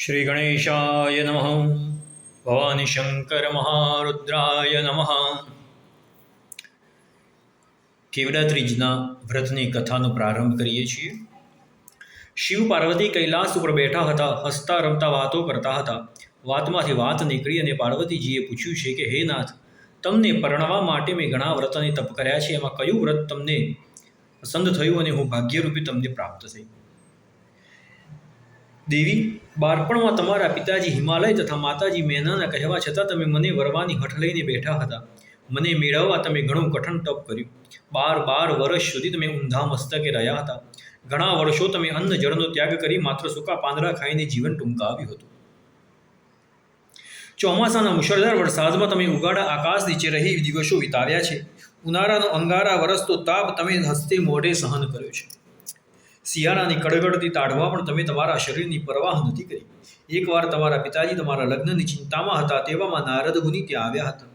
શ્રી ગણેશાય નમઃ. ભવાની શંકર મહારુદ્રાય નમઃ. કેવડા ત્રીજના વ્રતની કથાનો પ્રારંભ કરીએ છીએ. શિવ પાર્વતી કૈલાસ ઉપર બેઠા હતા, હસતા રમતા વાતો કરતા હતા. વાતમાંથી વાત નીકળી અને પાર્વતીજીએ પૂછ્યું છે કે હે નાથ, તમને પરણવા માટે મેં ઘણા વ્રત અને તપ કર્યા છે, એમાં કયું વ્રત તમને પસંદ થયું અને હું ભાગ્યરૂપી તમને પ્રાપ્ત થઈ? દેવી, બાળપણમાં તમારા પિતાજી હિમાલય તથા માતાજી મેનાના કહેવા છતાં તમે મને વરવાની હઠ લઈને બેઠા હતા. મને મેળવવા તમે ઘણું કઠણ તપ કર્યું. 12 વર્ષ સુધી તમે ઊંધા મસ્તકે રહ્યા હતા. ઘણા વર્ષો તમે અન્ન જળનો ત્યાગ કરી માત્ર સૂકા પાંદડા ખાઈને જીવન ટૂંકાવ્યું હતું. ચોમાસાના મુશળધાર વરસાદમાં તમે ઉગાડા આકાશ નીચે રહી દિવસો વિતાવ્યા છે. ઉનાળાનો અંગારા વરસતો તાપ તમે હસ્તે મોઢે સહન કર્યો છે. શિયાળાની કડગડતી તાઢવા પણ તમે તમારા શરીરની પરવાહ નથી કરી. એકવાર તમારા પિતાજી તમારા લગ્નની ચિંતામાં હતા, તેવામાં નારદ મુનિ ત્યાં આવ્યા હતા.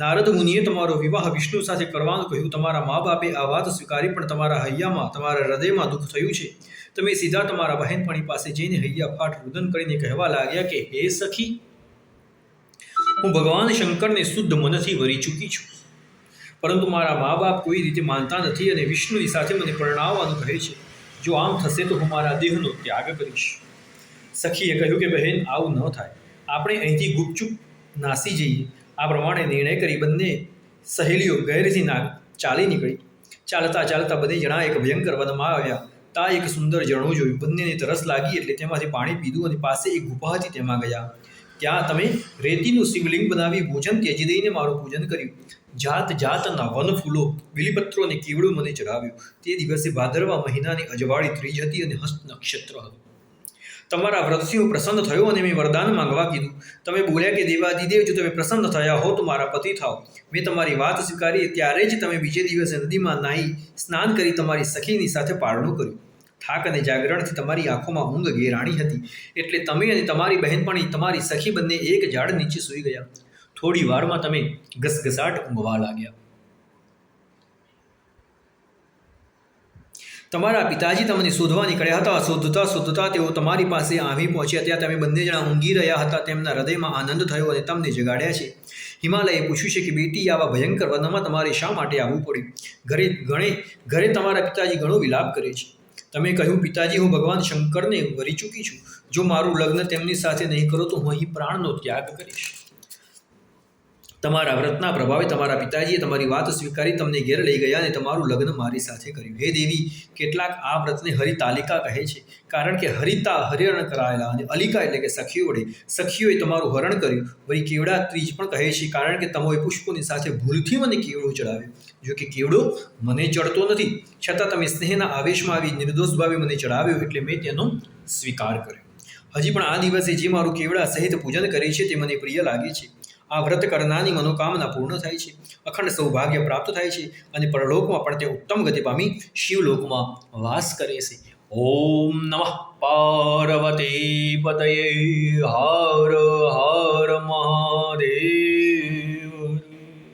નારદ મુનિએ તમારો વિવાહ વિષ્ણુ સાથે કરવાનું કહ્યું. તમારા મા બાપે આ વાત સ્વીકારી, પણ તમારા હૈયામાં, તમારા હૃદયમાં દુઃખ થયું છે. તમે સીધા તમારા બહેનપણી પાસે જઈને હૈયા ફાટ રુદન કરીને કહેવા લાગ્યા કે હે સખી, હું ભગવાન શંકરને શુદ્ધ મનથી વરી ચૂકી છું, પરંતુ મારા મા બાપ કોઈ રીતે માનતા નથી અને વિષ્ણુની સાથે મને પરણાવવાનું કહે છે. જો આમ થશે તો હું મારા દેહનો ત્યાગ કરીશ. સખીએ કહ્યું કે બહેન, આવું ન થાય. આપણે અહીંથી ગુપચુપ નાસી જઈએ. આ પ્રમાણે નિર્ણય કરી બંને સહેલીઓ ઘરેથી ચાલી નીકળી. ચાલતા ચાલતા બંને જણા એક ભયંકર વનમાં આવ્યા. ત્યાં એક સુંદર ઝરણું જોયું. બંનેને તરસ લાગી એટલે તેમાંથી પાણી પીધું અને પાસે એક ગુફા હતી તેમાં ગયા. ત્યાં તમે રેતીનું શિવલિંગ બનાવી ભોજન ત્યજી દઈને મારું પૂજન કર્યું. જાત જાતના વન ફૂલો, બીલીપત્રો અને કેવડું મને ચઢાવ્યું. તે દિવસે ભાદરવા મહિનાની અજવાળી ત્રીજ હતી અને હસ્ત નક્ષત્ર હતું. તમારા વ્રતથી હું પ્રસન્ન થયો અને મેં વરદાન માંગવા કીધું. તમે બોલ્યા કે દેવાદિદેવ, જો તમે પ્રસન્ન થયા હો તો મારા પતિ થાઓ. મેં તમારી વાત સ્વીકારી. ત્યારે જ તમે બીજે દિવસે નદીમાં નાહી સ્નાન કરી તમારી સખીની સાથે પારણું કર્યું. થાક અને જાગરણથી તમારી આંખોમાં ઊંઘ ઘેરાણી હતી, એટલે તમે અને તમારી બહેનપણી, તમારી સખી બંને એક ઝાડ નીચે સૂઈ ગયા. થોડી વારમાં તમે ઘસઘસાટ ઊંઘવા લાગ્યા. તમારા પિતાજી તમને શોધવા નીકળ્યા હતા. શોધતા શોધતા તેઓ તમારી પાસે આવી પહોંચ્યા. ત્યાં તમે બંને જણા ઊંઘી રહ્યા હતા. તેમના હૃદયમાં આનંદ થયો અને તમને જગાડ્યા છે. હિમાલયે પૂછ્યું છે કે બેટી, આવા ભયંકર વનમાં તમારે શા માટે આવવું પડ્યું? ઘરે તમારા પિતાજી ઘણો વિલાપ કરે છે. તમે કહ્યું, પિતાજી, હું ભગવાન શંકરને વરી ચૂકી છું. જો મારું લગ્ન તેમની સાથે નહીં કરો તો હું અહીં પ્રાણનો ત્યાગ કરીશ. તમારા વ્રતના પ્રભાવે તમારા પિતાજીએ તમારી વાત સ્વીકારી, તમને ઘેર લઈ ગયા અને તમારું લગ્ન મારી સાથે કર્યું. હે દેવી, કેટલાક આ વ્રતને હરિતાલિકા કહે છે, કારણ કે હરિતા હરિહરણ કરાયેલા, અને અલિકા એટલે કે સખીઓ વડે સખીઓએ તમારું હરણ કર્યું. વળી કેવડા ત્રીજ પણ કહે છે, કારણ કે તમોએ પુષ્પોની સાથે ભૂલથી મને કેવડો ચડાવ્યો. જો કે કેવડો મને ચડતો નથી, છતાં તમે સ્નેહના આવેશમાં આવી નિર્દોષ ભાવે મને ચડાવ્યો, એટલે મેં તેનો સ્વીકાર કર્યો. હજી પણ આ દિવસે જે મારું કેવડા સહિત પૂજન કરે છે તે મને પ્રિય લાગે છે. આ વ્રત કરનારની મનોકામના પૂર્ણ થાય છે, અખંડ સૌભાગ્ય પ્રાપ્ત થાય છે, અને પરલોકમાં પણ તે ઉત્તમ ગતિ પામી શિવલોકમાં વાસ કરે છે. ઓમ નમઃ પાર્વતી પતયે. હર હર મહાદેવ.